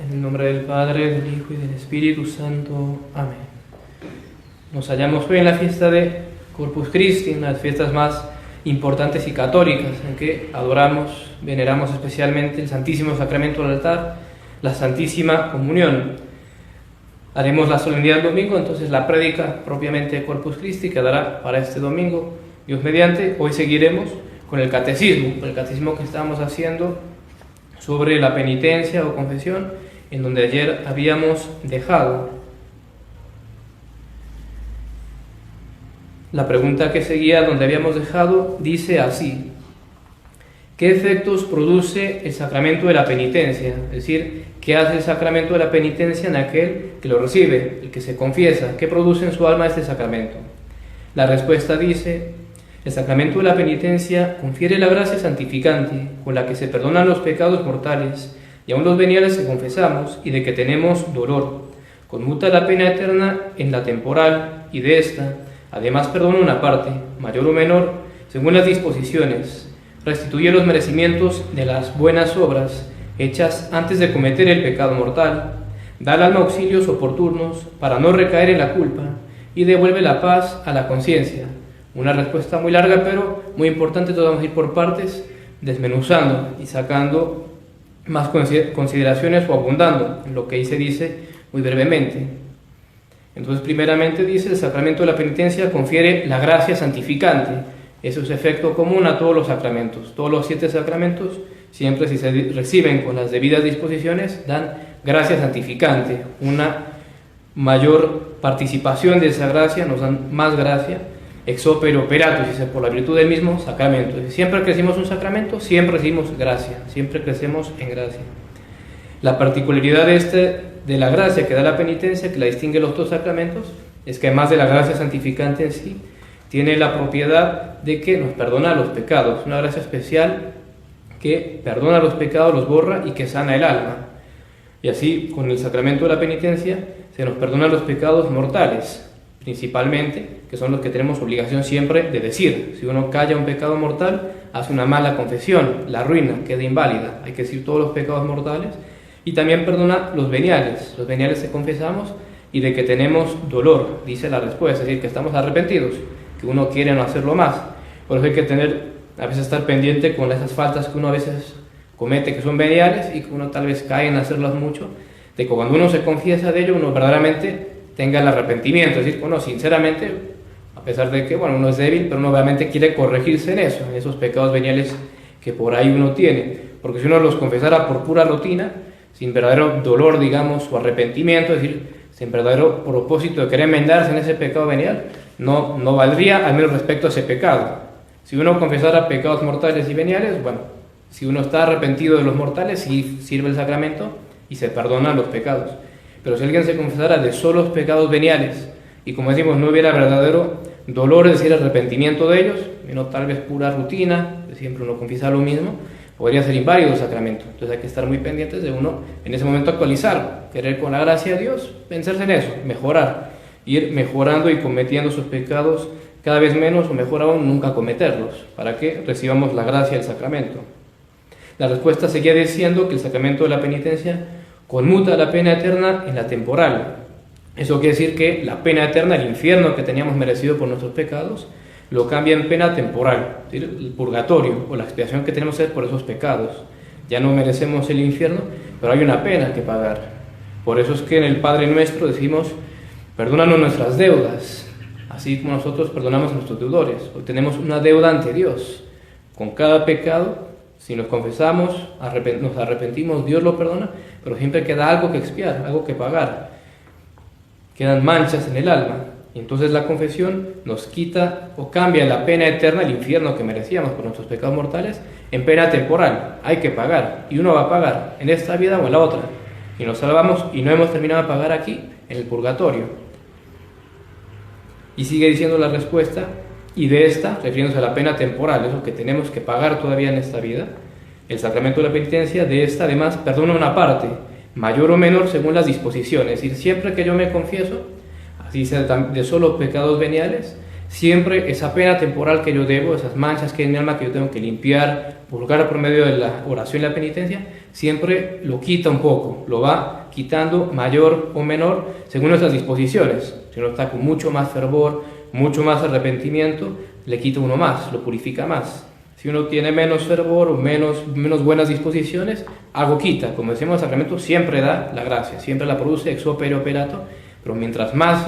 En el nombre del Padre, del Hijo y del Espíritu Santo. Amén. Nos hallamos hoy en la fiesta de Corpus Christi, una de las fiestas más importantes y católicas, en que adoramos, veneramos especialmente el Santísimo Sacramento del altar, la Santísima Comunión. Haremos la solemnidad del domingo, entonces la prédica propiamente de Corpus Christi quedará para este domingo. Dios mediante, hoy seguiremos con el catecismo que estábamos haciendo sobre la penitencia o confesión, en donde ayer habíamos dejado. La pregunta que seguía donde habíamos dejado dice así: ¿qué efectos produce el sacramento de la penitencia? Es decir, ¿qué hace el sacramento de la penitencia en aquel que lo recibe, el que se confiesa? ¿Qué produce en su alma este sacramento? La respuesta dice: el sacramento de la penitencia confiere la gracia santificante con la que se perdonan los pecados mortales y aun los veniales que confesamos y de que tenemos dolor. Conmuta la pena eterna en la temporal y de esta, además perdona una parte, mayor o menor, según las disposiciones. Restituye los merecimientos de las buenas obras hechas antes de cometer el pecado mortal. Da al alma auxilios oportunos para no recaer en la culpa y devuelve la paz a la conciencia. Una respuesta muy larga, pero muy importante. Entonces vamos a ir por partes, desmenuzando y sacando más consideraciones o abundando en lo que ahí se dice muy brevemente. Entonces, primeramente dice: el sacramento de la penitencia confiere la gracia santificante. Eso es efecto común a todos los sacramentos. Todos los 7 sacramentos, siempre si se reciben con las debidas disposiciones, dan gracia santificante. Una mayor participación de esa gracia nos dan más gracia. Ex opere operatus, dice, por la virtud del mismo sacramento. Siempre que recibimos un sacramento, siempre recibimos gracia, siempre crecemos en gracia. La particularidad de la gracia que da la penitencia, que la distingue de los 2 sacramentos, es que además de la gracia santificante en sí, tiene la propiedad de que nos perdona los pecados. Una gracia especial que perdona los pecados, los borra y que sana el alma. Y así, con el sacramento de la penitencia, se nos perdonan los pecados mortales, principalmente, que son los que tenemos obligación siempre de decir. Si uno calla un pecado mortal, hace una mala confesión, la arruina, queda inválida. Hay que decir todos los pecados mortales. Y también perdona los veniales que confesamos y de que tenemos dolor, dice la respuesta, es decir, que estamos arrepentidos, que uno quiere no hacerlo más. Por eso hay que a veces estar pendiente con esas faltas que uno a veces comete, que son veniales y que uno tal vez cae en hacerlas mucho, de que cuando uno se confiesa de ello, uno verdaderamente tenga el arrepentimiento, es decir, uno sinceramente, a pesar de que uno es débil, pero uno obviamente quiere corregirse en eso, en esos pecados veniales que por ahí uno tiene, porque si uno los confesara por pura rutina, sin verdadero dolor, digamos, o arrepentimiento, es decir, sin verdadero propósito de querer enmendarse en ese pecado venial, no valdría, al menos respecto a ese pecado. Si uno confesara pecados mortales y veniales, si uno está arrepentido de los mortales, sí sirve el sacramento y se perdonan los pecados. Pero si alguien se confesara de solos pecados veniales y, como decimos, no hubiera verdadero dolor, es decir, arrepentimiento de ellos, sino tal vez pura rutina, siempre uno confiesa lo mismo, podría ser inválido el sacramento. Entonces hay que estar muy pendientes de uno en ese momento actualizar, querer con la gracia de Dios vencerse en eso, mejorar, ir mejorando y cometiendo sus pecados cada vez menos, o mejor aún, nunca cometerlos, para que recibamos la gracia del sacramento. La respuesta seguía diciendo que el sacramento de la penitencia conmuta la pena eterna en la temporal. Eso quiere decir que la pena eterna, el infierno que teníamos merecido por nuestros pecados, lo cambia en pena temporal, ¿sí? El purgatorio o la expiación que tenemos que hacer por esos pecados. Ya no merecemos el infierno, pero hay una pena que pagar. Por eso es que en el Padre Nuestro decimos: perdónanos nuestras deudas, así como nosotros perdonamos a nuestros deudores. Hoy tenemos una deuda ante Dios. Con cada pecado, si nos confesamos, nos arrepentimos, Dios lo perdona, pero siempre queda algo que expiar, algo que pagar. Quedan manchas en el alma. Y entonces la confesión nos quita o cambia la pena eterna, el infierno que merecíamos por nuestros pecados mortales, en pena temporal. Hay que pagar, y uno va a pagar en esta vida o en la otra. Y nos salvamos y no hemos terminado de pagar aquí, en el purgatorio. Y sigue diciendo la respuesta: y de esta, refiriéndose a la pena temporal, eso que tenemos que pagar todavía en esta vida, el sacramento de la penitencia, de esta además perdona una parte, mayor o menor según las disposiciones. Es decir, siempre que yo me confieso, así sea de solo pecados veniales, siempre esa pena temporal que yo debo, esas manchas que hay en mi alma que yo tengo que limpiar, purgar por medio de la oración y la penitencia, siempre lo quita un poco, lo va quitando mayor o menor según nuestras disposiciones. Si uno está con mucho más fervor, mucho más arrepentimiento, le quita uno más, lo purifica más. Si uno tiene menos fervor o menos buenas disposiciones, algo quita. Como decimos, el sacramento siempre da la gracia, siempre la produce ex opere operato, pero mientras más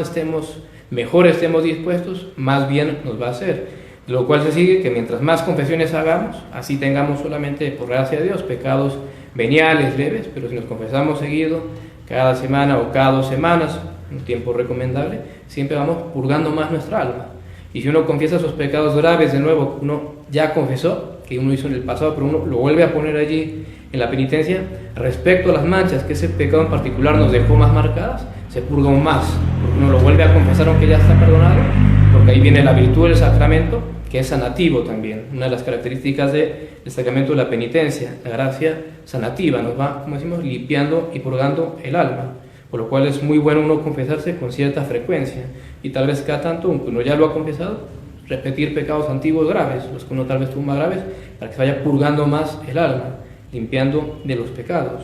mejor estemos dispuestos, más bien nos va a hacer. De lo cual se sigue que mientras más confesiones hagamos, así tengamos solamente, por gracia de Dios, pecados veniales, leves, pero si nos confesamos seguido, cada semana o cada 2 semanas, un tiempo recomendable, siempre vamos purgando más nuestra alma. Y si uno confiesa sus pecados graves de nuevo, uno ya confesó, que uno hizo en el pasado, pero uno lo vuelve a poner allí en la penitencia, respecto a las manchas que ese pecado en particular nos dejó más marcadas, se purga aún más, porque uno lo vuelve a confesar aunque ya está perdonado, porque ahí viene la virtud del sacramento, que es sanativo también. Una de las características del sacramento de la penitencia, la gracia sanativa, nos va, como decimos, limpiando y purgando el alma, por lo cual es muy bueno uno confesarse con cierta frecuencia, y tal vez cada tanto, aunque uno ya lo ha confesado, repetir pecados antiguos graves, los que uno tal vez tuvo más graves, para que se vaya purgando más el alma, limpiando de los pecados.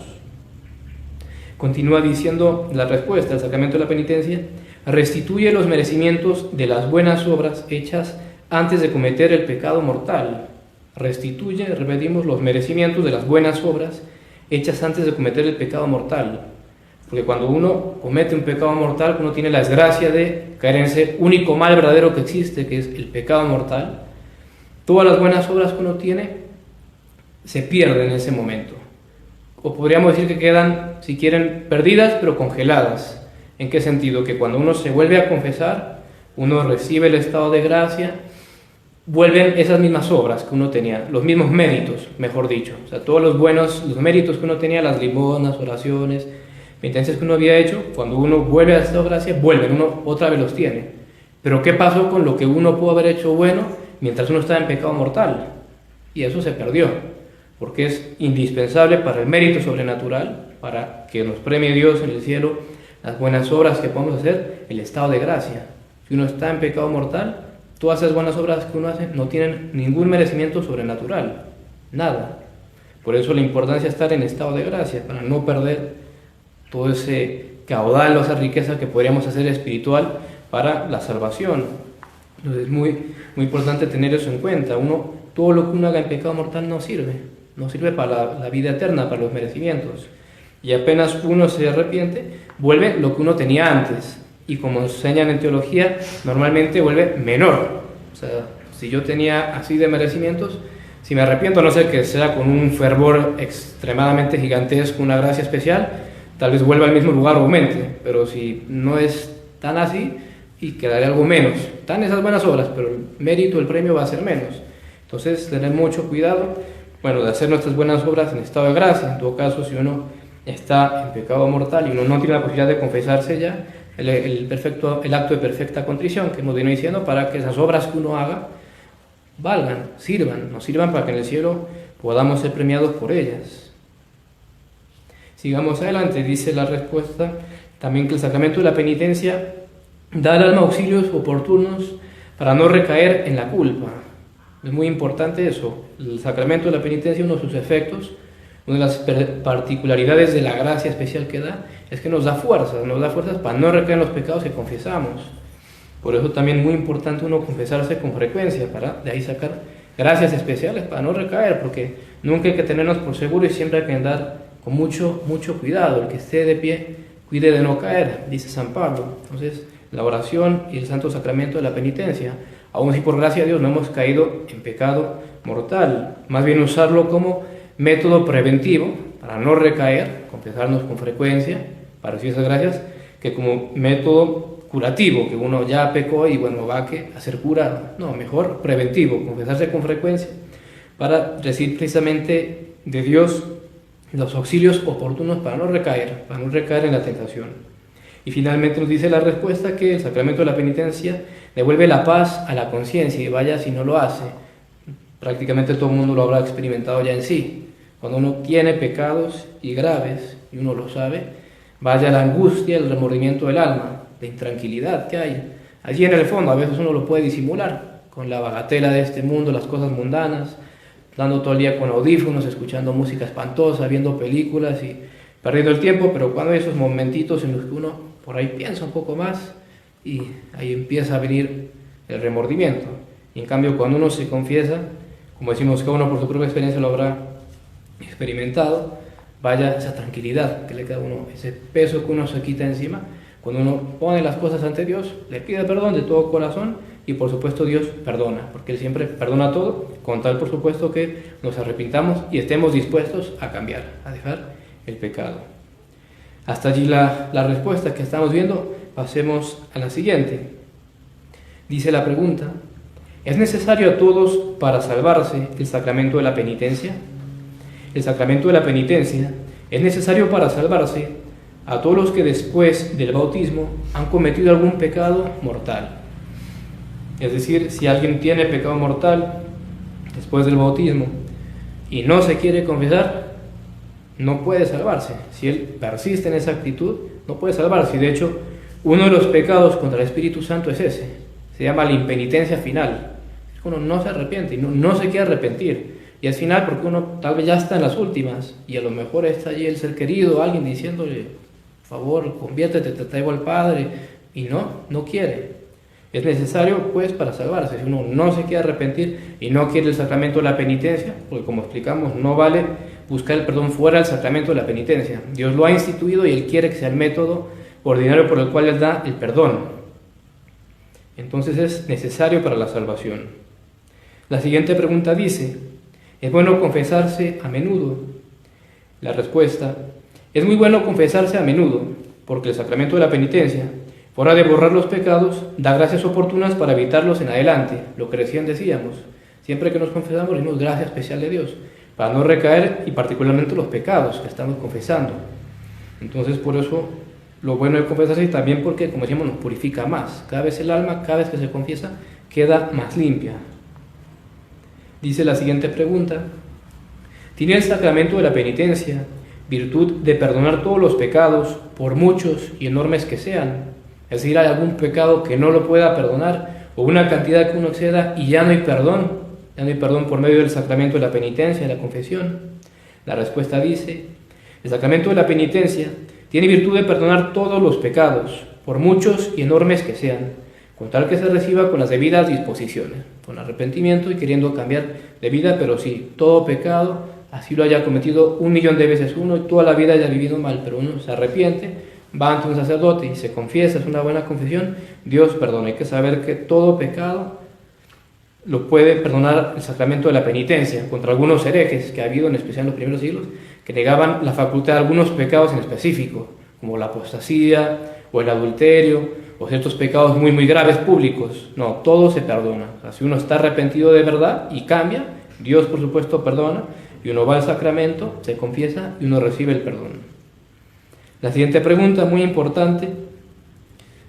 Continúa diciendo la respuesta al sacramento de la penitencia: restituye los merecimientos de las buenas obras hechas antes de cometer el pecado mortal. Restituye, repetimos, los merecimientos de las buenas obras hechas antes de cometer el pecado mortal. Porque cuando uno comete un pecado mortal, uno tiene la desgracia de caer en ese único mal verdadero que existe, que es el pecado mortal. Todas las buenas obras que uno tiene se pierden en ese momento. O podríamos decir que quedan, si quieren, perdidas, pero congeladas. ¿En qué sentido? Que cuando uno se vuelve a confesar, uno recibe el estado de gracia, vuelven esas mismas obras que uno tenía, los mismos méritos, mejor dicho. O sea, todos los méritos que uno tenía, las limonas, oraciones, penitencias que uno había hecho, cuando uno vuelve a esta gracia, vuelven, uno otra vez los tiene. Pero ¿qué pasó con lo que uno pudo haber hecho bueno mientras uno estaba en pecado mortal? Y eso se perdió, porque es indispensable para el mérito sobrenatural, para que nos premie Dios en el cielo las buenas obras que podemos hacer, el estado de gracia. Si uno está en pecado mortal, todas esas buenas obras que uno hace no tienen ningún merecimiento sobrenatural, nada. Por eso la importancia de estar en estado de gracia, para no perder todo ese caudal o esa riqueza que podríamos hacer espiritual para la salvación. Entonces es muy importante tener eso en cuenta. Todo lo que uno haga en pecado mortal no sirve para la vida eterna, para los merecimientos. Y apenas uno se arrepiente, vuelve lo que uno tenía antes. Y como enseñan en teología, normalmente vuelve menor. O sea, si yo tenía así de merecimientos, si me arrepiento, a no ser que sea con un fervor extremadamente gigantesco, una gracia especial, tal vez vuelva al mismo lugar o aumente, pero si no es tan así, y quedaré algo menos. Están esas buenas obras, pero el mérito, el premio va a ser menos. Entonces, tener mucho cuidado, de hacer nuestras buenas obras en estado de gracia. En todo caso, si uno está en pecado mortal y uno no tiene la posibilidad de confesarse ya, el acto de perfecta contrición que hemos venido diciendo, para que esas obras que uno haga nos sirvan para que en el cielo podamos ser premiados por ellas. Sigamos adelante, dice la respuesta también que el sacramento de la penitencia da al alma auxilios oportunos para no recaer en la culpa. Es muy importante eso. El sacramento de la penitencia, uno de sus efectos, una de las particularidades de la gracia especial que da, es que nos da fuerzas para no recaer en los pecados que confesamos. Por eso también es muy importante uno confesarse con frecuencia, para de ahí sacar gracias especiales para no recaer, porque nunca hay que tenernos por seguro y siempre hay que andar con mucho cuidado. El que esté de pie, cuide de no caer, dice San Pablo. Entonces, la oración y el santo sacramento de la penitencia, aun si por gracia de Dios no hemos caído en pecado mortal, más bien usarlo como método preventivo para no recaer, confesarnos con frecuencia para recibir esas gracias, que como método curativo, que uno ya pecó y va a ser curado. No, mejor preventivo, confesarse con frecuencia para recibir precisamente de Dios los auxilios oportunos para no recaer en la tentación. Y finalmente nos dice la respuesta que el sacramento de la penitencia devuelve la paz a la conciencia, y vaya si no lo hace. Prácticamente todo el mundo lo habrá experimentado ya en sí. Cuando uno tiene pecados y graves, y uno lo sabe, vaya la angustia, el remordimiento del alma, la intranquilidad que hay. allí en el fondo a veces uno lo puede disimular con la bagatela de este mundo, las cosas mundanas, dando todo el día con audífonos, escuchando música espantosa, viendo películas y perdiendo el tiempo, pero cuando hay esos momentitos en los que uno por ahí piensa un poco más y ahí empieza a venir el remordimiento. Y en cambio cuando uno se confiesa, como decimos, cada uno por su propia experiencia lo habrá experimentado, vaya esa tranquilidad que le queda a uno, ese peso que uno se quita encima, cuando uno pone las cosas ante Dios, le pide perdón de todo corazón y por supuesto Dios perdona, porque Él siempre perdona todo, con tal por supuesto que nos arrepintamos y estemos dispuestos a cambiar, a dejar el pecado. Hasta allí la respuesta que estamos viendo. Pasemos a la siguiente. Dice la pregunta: ¿es necesario a todos para salvarse el sacramento de la penitencia? El sacramento de la penitencia es necesario para salvarse a todos los que después del bautismo han cometido algún pecado mortal. Es decir, si alguien tiene pecado mortal después del bautismo y no se quiere confesar, no puede salvarse. Si él persiste en esa actitud, no puede salvarse. Y de hecho, uno de los pecados contra el Espíritu Santo es ese. Se llama la impenitencia final. Uno no se arrepiente y no se quiere arrepentir. Y al final, porque uno tal vez ya está en las últimas y a lo mejor está allí el ser querido, alguien diciéndole, por favor, conviértete, te traigo al Padre, y no quiere. Es necesario, pues, para salvarse. Si uno no se quiere arrepentir y no quiere el sacramento de la penitencia, porque como explicamos, no vale buscar el perdón fuera del sacramento de la penitencia. Dios lo ha instituido y Él quiere que sea el método ordinario por el cual Él da el perdón. Entonces es necesario para la salvación. La siguiente pregunta dice: ¿es bueno confesarse a menudo? La respuesta: es muy bueno confesarse a menudo, porque el sacramento de la penitencia, fuera de borrar los pecados, da gracias oportunas para evitarlos en adelante, lo que recién decíamos. Siempre que nos confesamos, le damos gracia especial de Dios, para no recaer, y particularmente los pecados que estamos confesando. Entonces, por eso, lo bueno de confesarse, y también porque, como decíamos, nos purifica más. Cada vez el alma, cada vez que se confiesa, queda más limpia. Dice la siguiente pregunta: ¿tiene el sacramento de la penitencia virtud de perdonar todos los pecados, por muchos y enormes que sean? Es decir, ¿hay algún pecado que no lo pueda perdonar, o una cantidad que uno exceda y ya no hay perdón? Ya no hay perdón por medio del sacramento de la penitencia, de la confesión. La respuesta dice: el sacramento de la penitencia tiene virtud de perdonar todos los pecados, por muchos y enormes que sean, con tal que se reciba con las debidas disposiciones, con arrepentimiento y queriendo cambiar de vida, pero sí, todo pecado, así lo haya cometido 1.000.000 de veces uno y toda la vida haya vivido mal, pero uno se arrepiente, va ante un sacerdote y se confiesa, es una buena confesión, Dios perdona. Hay que saber que todo pecado lo puede perdonar el sacramento de la penitencia, contra algunos herejes que ha habido, en especial en los primeros siglos, que negaban la facultad de algunos pecados en específico, como la apostasía o el adulterio, o ciertos pecados muy muy graves públicos. No, todo se perdona. O sea, si uno está arrepentido de verdad y cambia, Dios por supuesto perdona, y uno va al sacramento, se confiesa y uno recibe el perdón. La siguiente pregunta, muy importante,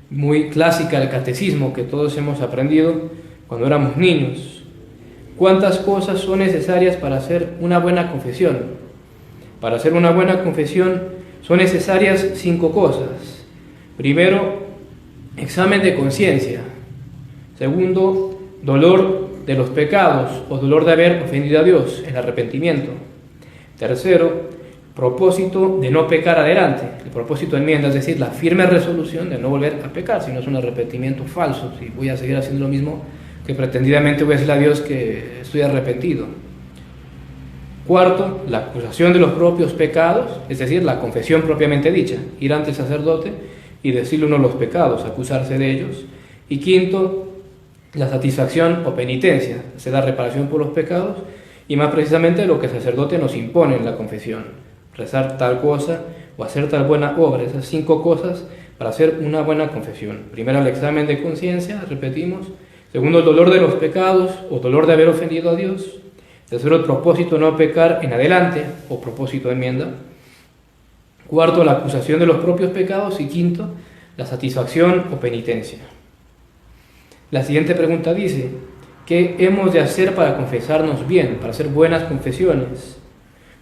muy clásica del catecismo que todos hemos aprendido cuando éramos niños: ¿cuántas cosas son necesarias para hacer una buena confesión? Para hacer una buena confesión son necesarias 5 cosas. Primero, examen de conciencia. Segundo, dolor de los pecados o dolor de haber ofendido a Dios, el arrepentimiento. Tercero, propósito de no pecar adelante, el propósito de enmienda, es decir, la firme resolución de no volver a pecar, si no es un arrepentimiento falso, si voy a seguir haciendo lo mismo que pretendidamente voy a decirle a Dios que estoy arrepentido. Cuarto, la acusación de los propios pecados, es decir, la confesión propiamente dicha, ir ante el sacerdote y decirle uno los pecados, acusarse de ellos. Y quinto, la satisfacción o penitencia, se da reparación por los pecados, y más precisamente lo que el sacerdote nos impone en la confesión: rezar tal cosa o hacer tal buena obra. Esas 5 cosas para hacer una buena confesión. Primero, el examen de conciencia, repetimos. Segundo, el dolor de los pecados o dolor de haber ofendido a Dios. Tercero, el propósito de no pecar en adelante o propósito de enmienda. Cuarto, la acusación de los propios pecados. Y quinto, la satisfacción o penitencia. La siguiente pregunta dice: ¿qué hemos de hacer para confesarnos bien, para hacer buenas confesiones?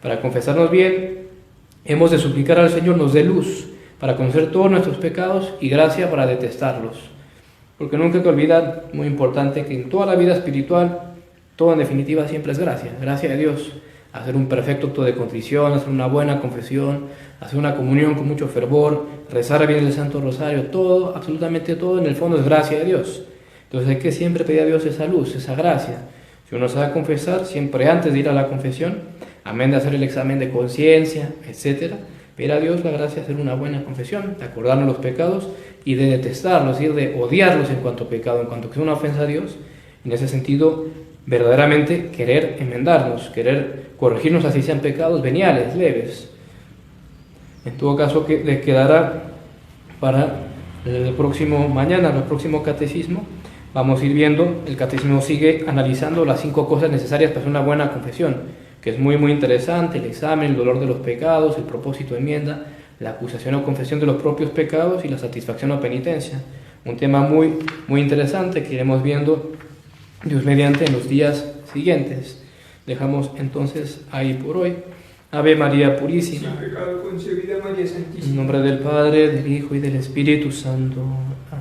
Para confesarnos bien, hemos de suplicar al Señor nos dé luz para conocer todos nuestros pecados y gracia para detestarlos. Porque nunca hay que olvidar, muy importante, que en toda la vida espiritual, todo en definitiva siempre es gracia, gracia de Dios. Hacer un perfecto acto de contrición, hacer una buena confesión, hacer una comunión con mucho fervor, rezar bien el Santo Rosario, todo, absolutamente todo, en el fondo es gracia de Dios. Entonces hay que siempre pedir a Dios esa luz, esa gracia. Si uno se va a confesar, siempre antes de ir a la confesión, amén de hacer el examen de conciencia, etc., pedir a Dios la gracia de hacer una buena confesión, de acordarnos los pecados y de detestarlos, es decir, de odiarlos en cuanto a pecado, en cuanto que es una ofensa a Dios. En ese sentido, verdaderamente querer enmendarnos, querer corregirnos así sean pecados veniales, leves. En todo caso, que le quedará para el próximo mañana, el próximo catecismo. Vamos a ir viendo, el catecismo sigue analizando las 5 cosas necesarias para hacer una buena confesión, que es muy interesante: el examen, el dolor de los pecados, el propósito de enmienda, la acusación o confesión de los propios pecados y la satisfacción o penitencia. Un tema muy interesante que iremos viendo, Dios mediante, en los días siguientes. Dejamos entonces ahí por hoy. Ave María Purísima. Sin pecado concebida, María Santísima. En nombre del Padre, del Hijo y del Espíritu Santo. Amén.